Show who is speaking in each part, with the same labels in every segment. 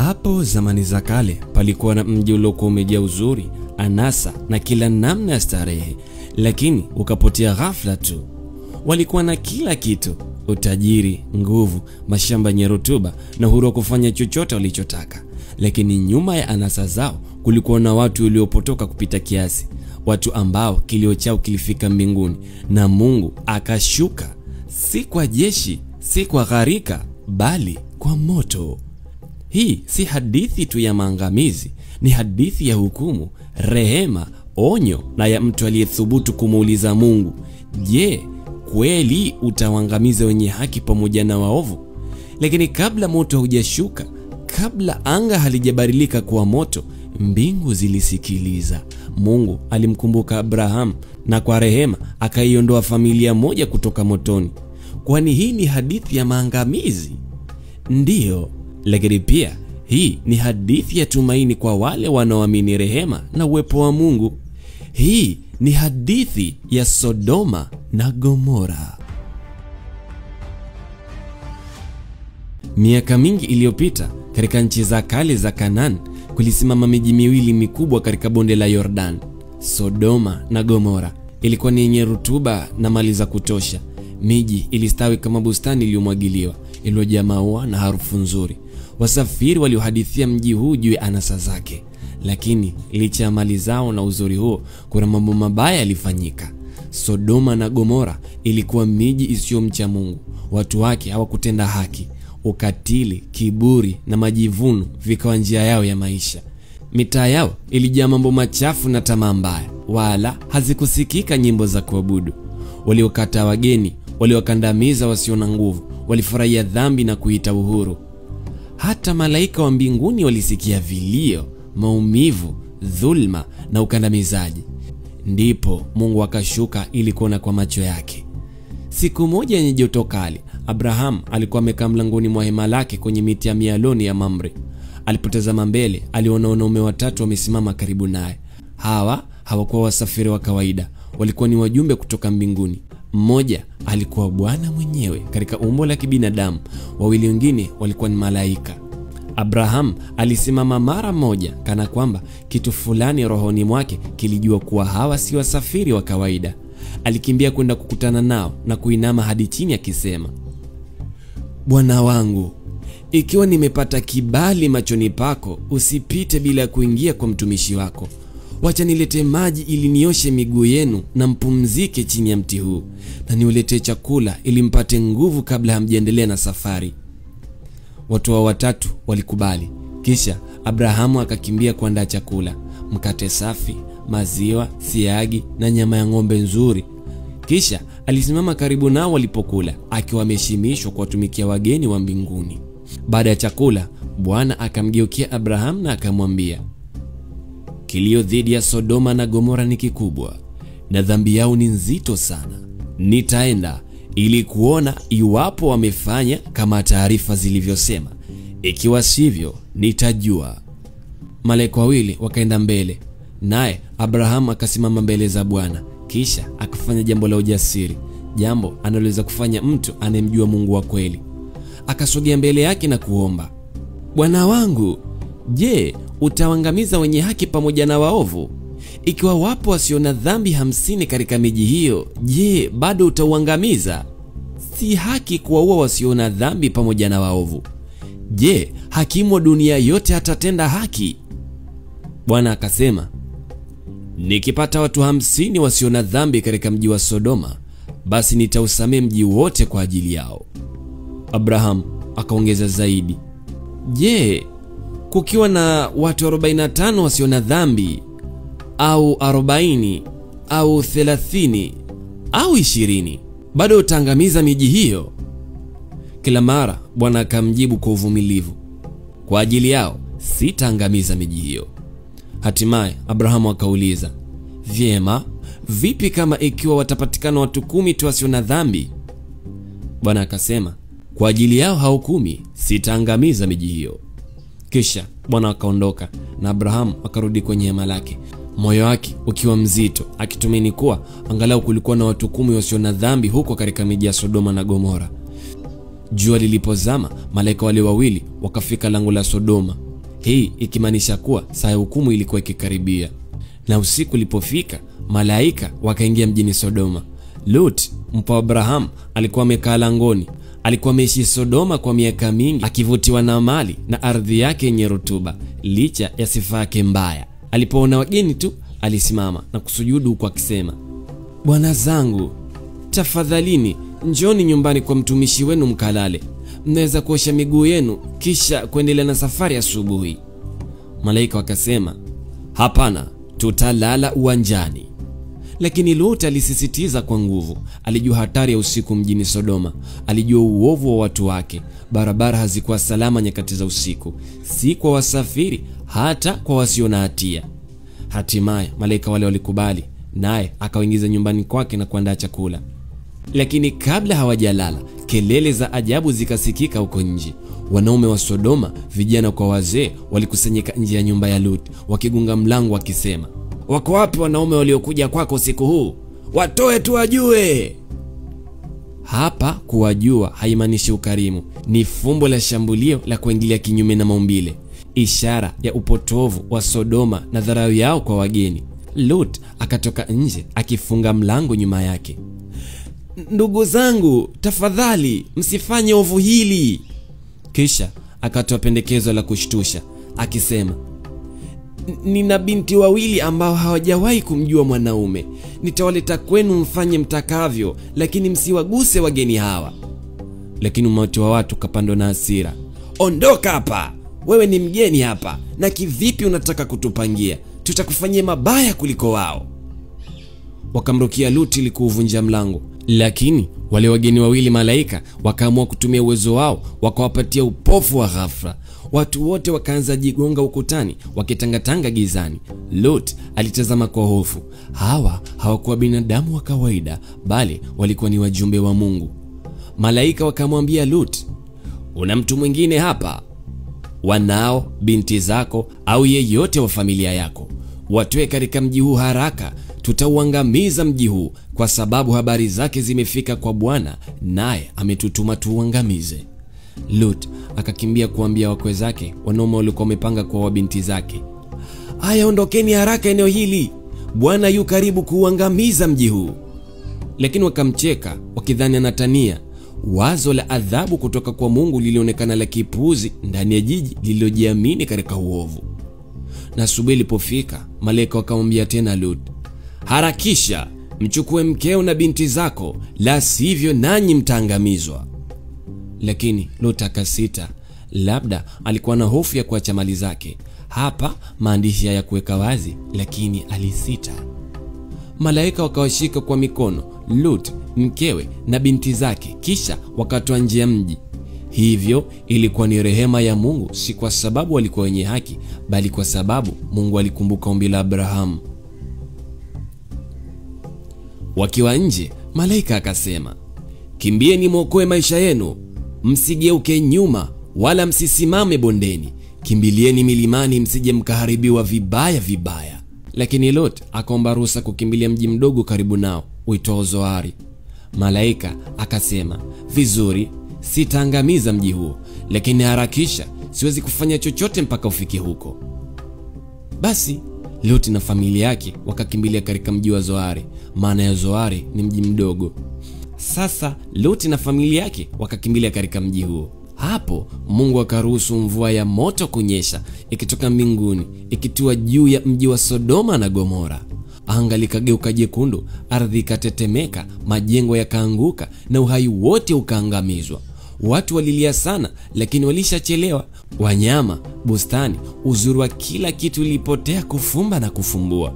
Speaker 1: Hapo zamani za kale palikuwa na mji uliokuwa umejaa uzuri, anasa na kila namna ya starehe, lakini ukapotea ghafla tu. Walikuwa na kila kitu: utajiri, nguvu, mashamba yenye rutuba na uhuru wa kufanya chochote walichotaka. Lakini nyuma ya anasa zao kulikuwa na watu waliopotoka kupita kiasi, watu ambao kilio chao kilifika mbinguni na Mungu akashuka, si kwa jeshi, si kwa gharika, bali kwa moto. Hii si hadithi tu ya maangamizi, ni hadithi ya hukumu, rehema, onyo na ya mtu aliyethubutu kumuuliza Mungu, je, kweli utawaangamiza wenye haki pamoja na waovu? Lakini kabla moto hujashuka, kabla anga halijabadilika kuwa moto, mbingu zilisikiliza. Mungu alimkumbuka Abraham na kwa rehema akaiondoa familia moja kutoka motoni. Kwani hii ni hadithi ya maangamizi? Ndiyo, lakini pia hii ni hadithi ya tumaini kwa wale wanaoamini rehema na uwepo wa Mungu. Hii ni hadithi ya Sodoma na Gomora. Miaka mingi iliyopita, katika nchi za kale za Kanaan, kulisimama miji miwili mikubwa katika bonde la Yordan. Sodoma na Gomora ilikuwa ni yenye rutuba na mali za kutosha. Miji ilistawi kama bustani iliyomwagiliwa, iliyojaa maua na harufu nzuri. Wasafiri waliohadithia mji huu juu ya anasa zake. Lakini licha ya mali zao na uzuri huo, kuna mambo mabaya yalifanyika. Sodoma na Gomora ilikuwa miji isiyomcha Mungu. Watu wake hawakutenda haki. Ukatili, kiburi na majivuno vikawa njia yao ya maisha. Mitaa yao ilijaa mambo machafu na tamaa mbaya, wala hazikusikika nyimbo za kuabudu. Waliokata wageni, waliokandamiza wasio na nguvu, walifurahia dhambi na kuita uhuru. Hata malaika wa mbinguni walisikia vilio, maumivu, dhulma na ukandamizaji. Ndipo Mungu akashuka ili kuona kwa macho yake. Siku moja yenye joto kali, Abraham alikuwa amekaa mlangoni mwa hema lake kwenye miti ya mialoni ya Mamre. Alipotazama mbele, aliona wanaume watatu wamesimama karibu naye. Hawakuwa wasafiri wa kawaida, walikuwa ni wajumbe kutoka mbinguni. Mmoja alikuwa Bwana mwenyewe katika umbo la kibinadamu, wawili wengine walikuwa ni malaika. Abraham alisimama mara moja, kana kwamba kitu fulani rohoni mwake kilijua kuwa hawa si wasafiri wa kawaida. Alikimbia kwenda kukutana nao na kuinama hadi chini akisema, Bwana wangu, ikiwa nimepata kibali machoni pako, usipite bila kuingia kwa mtumishi wako. Wacha nilete maji ili nioshe miguu yenu na mpumzike chini ya mti huu, na niulete chakula ili mpate nguvu kabla hamjaendelea na safari. Watu wa watatu walikubali. Kisha Abrahamu akakimbia kuandaa chakula: mkate safi, maziwa, siagi na nyama ya ng'ombe nzuri. Kisha alisimama karibu nao walipokula, akiwa ameheshimishwa kuwatumikia wageni wa mbinguni. Baada ya chakula, Bwana akamgeukia Abrahamu na akamwambia, kilio dhidi ya Sodoma na Gomora ni kikubwa na dhambi yao ni nzito sana. Nitaenda ili kuona iwapo wamefanya kama taarifa zilivyosema. Ikiwa sivyo, nitajua. Malaika wawili wakaenda mbele, naye Abrahamu akasimama mbele za Bwana. Kisha akafanya jambo la ujasiri, jambo analoweza kufanya mtu anemjua Mungu wa kweli. Akasogea mbele yake na kuomba, Bwana wangu, je, utawaangamiza wenye haki pamoja na waovu? Ikiwa wapo wasio na dhambi 50 katika miji hiyo, je, bado utauangamiza? Si haki kuwaua wasio na dhambi pamoja na waovu. Je, hakimu wa dunia yote atatenda haki? Bwana akasema, nikipata watu 50 wasio na dhambi katika mji wa Sodoma, basi nitausamehe mji wote kwa ajili yao. Abraham akaongeza zaidi, je, kukiwa na watu 45 wasio na dhambi, au 40 au 30 au 20, bado utaangamiza miji hiyo? Kila mara Bwana akamjibu kwa uvumilivu, kwa ajili yao sitaangamiza miji hiyo. Hatimaye Abrahamu akauliza, vyema, vipi kama ikiwa watapatikana watu 10 tu wasio na dhambi? Bwana akasema, kwa ajili yao hao 10 sitaangamiza miji hiyo. Kisha Bwana akaondoka na Abrahamu akarudi kwenye hema lake, moyo wake ukiwa mzito, akitumaini kuwa angalau kulikuwa na watu 10 wasio na dhambi huko katika miji ya Sodoma na Gomora. Jua lilipozama, malaika wale wawili wakafika lango la Sodoma. hii ikimaanisha kuwa saa ya hukumu ilikuwa ikikaribia. Na usiku ulipofika, malaika wakaingia mjini Sodoma. Lut, mpa wa Abraham, alikuwa amekaa langoni. Alikuwa ameishi Sodoma kwa miaka mingi, akivutiwa na mali na ardhi yake yenye rutuba licha ya sifa yake mbaya. Alipoona wageni tu, alisimama na kusujudu huku akisema, bwana zangu, tafadhalini njoni nyumbani kwa mtumishi wenu mkalale. Mnaweza kuosha miguu yenu kisha kuendelea na safari asubuhi. Malaika wakasema, hapana, tutalala uwanjani. Lakini Lut alisisitiza kwa nguvu. Alijua hatari ya usiku mjini Sodoma. Alijua uovu wa watu wake. Barabara hazikuwa salama nyakati za usiku, si kwa wasafiri, hata kwa wasio na hatia. Hatimaye malaika wale walikubali, naye akawaingiza nyumbani kwake na kuandaa chakula. Lakini kabla hawajalala, kelele za ajabu zikasikika huko nje. Wanaume wa Sodoma, vijana kwa wazee, walikusanyika nje ya nyumba ya Lut, wakigonga mlango wakisema, wako wapi wanaume waliokuja kwako usiku huu? Watoe tuwajue. Hapa kuwajua haimaanishi ukarimu, ni fumbo la shambulio la kuingilia kinyume na maumbile, ishara ya upotovu wa Sodoma na dharau yao kwa wageni. Lut akatoka nje akifunga mlango nyuma yake. Ndugu zangu, tafadhali msifanye ovu hili. Kisha akatoa pendekezo la kushtusha akisema, nina binti wawili ambao hawajawahi kumjua mwanaume. Nitawaleta kwenu mfanye mtakavyo, lakini msiwaguse wageni hawa. Lakini umati wa watu kapandwa na hasira. Ondoka hapa, wewe ni mgeni hapa, na kivipi unataka kutupangia? Tutakufanyia mabaya kuliko wao. Wakamrukia Lut ili kuuvunja mlango, lakini wale wageni wawili malaika wakaamua kutumia uwezo wao, wakawapatia upofu wa ghafla. Watu wote wakaanza jigonga ukutani, wakitangatanga gizani. Lut alitazama kwa hofu. Hawa hawakuwa binadamu wa kawaida, bali walikuwa ni wajumbe wa Mungu. Malaika wakamwambia Lut, una mtu mwingine hapa? Wanao, binti zako au yeyote wa familia yako? Watoe katika mji huu haraka, tutauangamiza mji huu, kwa sababu habari zake zimefika kwa Bwana, naye ametutuma tuuangamize. Lut akakimbia kuambia wakwe zake, wanaume walikuwa wamepanga kwa binti zake, haya, ondokeni haraka eneo hili, Bwana yu karibu kuuangamiza mji huu. Lakini wakamcheka wakidhani anatania. Wazo la adhabu kutoka kwa Mungu lilionekana la kipuuzi ndani ya jiji lililojiamini katika uovu. Na asubuhi ilipofika, malaika wakamwambia tena Lut, harakisha, mchukue mkeo na binti zako, la sivyo nanyi mtaangamizwa. Lakini Lut akasita. Labda alikuwa na hofu ya kuacha mali zake. Hapa maandishi haya kuweka wazi, lakini alisita. Malaika wakawashika kwa mikono Lut, mkewe na binti zake, kisha wakatoa nje ya mji. Hivyo ilikuwa ni rehema ya Mungu, si kwa sababu walikuwa wenye haki, bali kwa sababu Mungu alikumbuka ombi la Abrahamu. Wakiwa nje, malaika akasema, kimbieni mwokoe maisha yenu, msigeuke nyuma wala msisimame bondeni, kimbilieni milimani, msije mkaharibiwa vibaya vibaya. Lakini Lot akaomba ruhusa kukimbilia mji mdogo karibu nao uitwao Zoari. Malaika akasema, vizuri, sitaangamiza mji huo, lakini harakisha, siwezi kufanya chochote mpaka ufike huko. Basi Lot na familia yake wakakimbilia katika mji wa Zoari. Maana ya Zoari ni mji mdogo. Sasa Lot na familia yake wakakimbilia katika mji huo. Hapo Mungu akaruhusu mvua ya moto kunyesha ikitoka mbinguni, ikitua juu ya mji wa Sodoma na Gomora. Anga likageuka jekundu, ardhi ikatetemeka, majengo yakaanguka na uhai wote ukaangamizwa. Watu walilia sana, lakini walishachelewa. Wanyama, bustani, uzuri wa kila kitu ilipotea kufumba na kufumbua.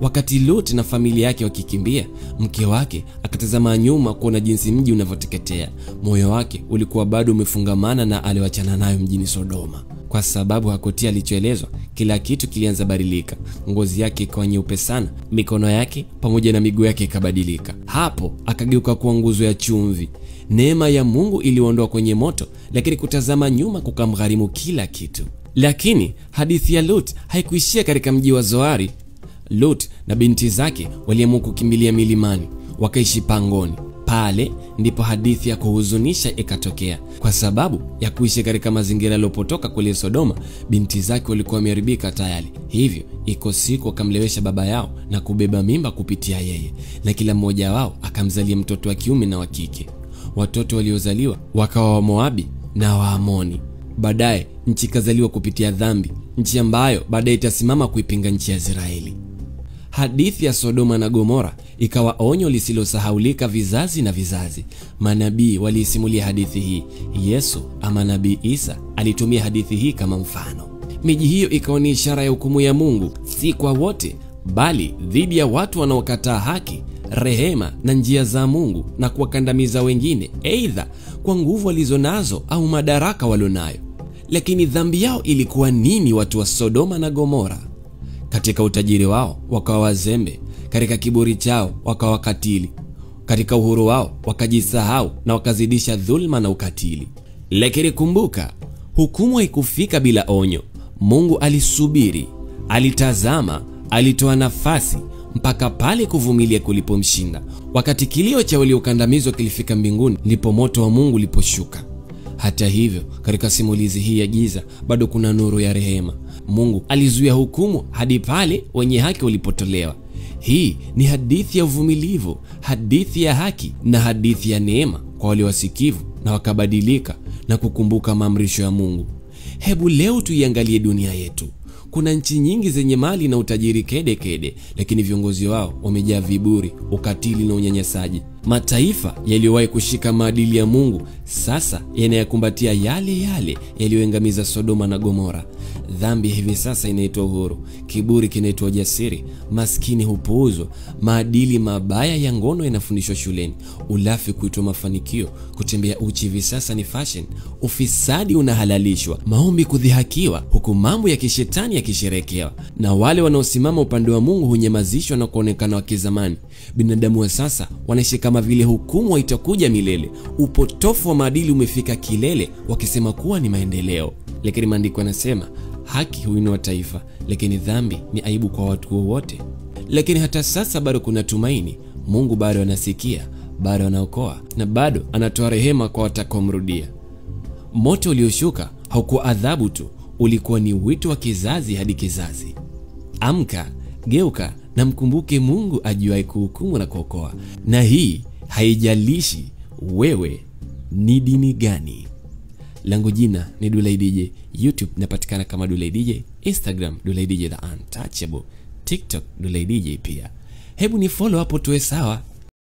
Speaker 1: Wakati Lot na familia yake wakikimbia, mke wake akatazama nyuma kuona jinsi mji unavyoteketea. Moyo wake ulikuwa bado umefungamana na aliwachana nayo mjini Sodoma. Kwa sababu hakutia alichoelezwa, kila kitu kilianza badilika. Ngozi yake ikawa nyeupe sana, mikono yake pamoja na miguu yake ikabadilika. Hapo akageuka kuwa nguzo ya chumvi. Neema ya Mungu iliondoa kwenye moto, lakini kutazama nyuma kukamgharimu kila kitu. Lakini hadithi ya Lot haikuishia katika mji wa Zoari. Lot na binti zake waliamua kukimbilia milimani, wakaishi pangoni. Pale ndipo hadithi ya kuhuzunisha ikatokea. Kwa sababu ya kuishi katika mazingira yaliyopotoka kule Sodoma, binti zake walikuwa wameharibika tayari. Hivyo iko siku wakamlewesha baba yao na kubeba mimba kupitia yeye, na kila mmoja wao akamzalia mtoto wa kiume na wa kike. Watoto waliozaliwa wakawa wa Moabi na wa Amoni. Baadaye nchi ikazaliwa kupitia dhambi, nchi ambayo baadaye itasimama kuipinga nchi ya Israeli. Hadithi ya Sodoma na Gomora ikawa onyo lisilosahaulika vizazi na vizazi. Manabii waliisimulia hadithi hii. Yesu ama Nabii Isa alitumia hadithi hii kama mfano. Miji hiyo ikawa ni ishara ya hukumu ya Mungu, si kwa wote, bali dhidi ya watu wanaokataa haki, rehema na njia za Mungu na kuwakandamiza wengine, aidha kwa nguvu walizonazo au madaraka walionayo. Lakini dhambi yao ilikuwa nini watu wa Sodoma na Gomora? Katika utajiri wao wakawa wazembe, katika kiburi chao wakawa wakatili, katika uhuru wao wakajisahau na wakazidisha dhulma na ukatili. Lakini kumbuka, hukumu haikufika bila onyo. Mungu alisubiri, alitazama, alitoa nafasi mpaka pale kuvumilia kulipomshinda. Wakati kilio cha waliokandamizwa kilifika mbinguni, ndipo moto wa Mungu uliposhuka. Hata hivyo, katika simulizi hii ya giza bado kuna nuru ya rehema. Mungu alizuia hukumu hadi pale wenye haki walipotolewa. Hii ni hadithi ya uvumilivu, hadithi ya haki na hadithi ya neema kwa wale wasikivu na wakabadilika na kukumbuka maamrisho ya Mungu. Hebu leo tuiangalie dunia yetu. Kuna nchi nyingi zenye mali na utajiri kede kede, lakini viongozi wao wamejaa viburi, ukatili na unyanyasaji. Mataifa yaliyowahi kushika maadili ya Mungu sasa yanayakumbatia yale yale yaliyoangamiza Sodoma na Gomora. Dhambi hivi sasa inaitwa uhuru, kiburi kinaitwa ujasiri, maskini hupuuzwa, maadili mabaya ya ngono yanafundishwa shuleni, ulafi kuitwa mafanikio, kutembea uchi hivi sasa ni fashion, ufisadi unahalalishwa, maombi kudhihakiwa, huku mambo ya kishetani yakisherekewa, na wale wanaosimama upande wa Mungu hunyamazishwa na kuonekana wa kizamani. Binadamu wa sasa wanaishi kama vile hukumu haitakuja milele. Upotofu wa maadili umefika kilele, wakisema kuwa ni maendeleo. Lakini maandiko yanasema haki huinua taifa, lakini dhambi ni aibu kwa watu wote. Lakini hata sasa bado kuna tumaini. Mungu bado anasikia, bado anaokoa na bado anatoa rehema kwa watakaomrudia. Moto ulioshuka haukuwa adhabu tu, ulikuwa ni wito wa kizazi hadi kizazi. Amka, geuka na mkumbuke Mungu ajuaye kuhukumu na kuokoa. Na hii haijalishi wewe ni dini gani. Langu jina ni Dulai DJ. YouTube napatikana kama Dulai DJ, Instagram Dulai DJ the Untouchable, TikTok Dulai DJ pia. Hebu ni follow hapo tuwe sawa.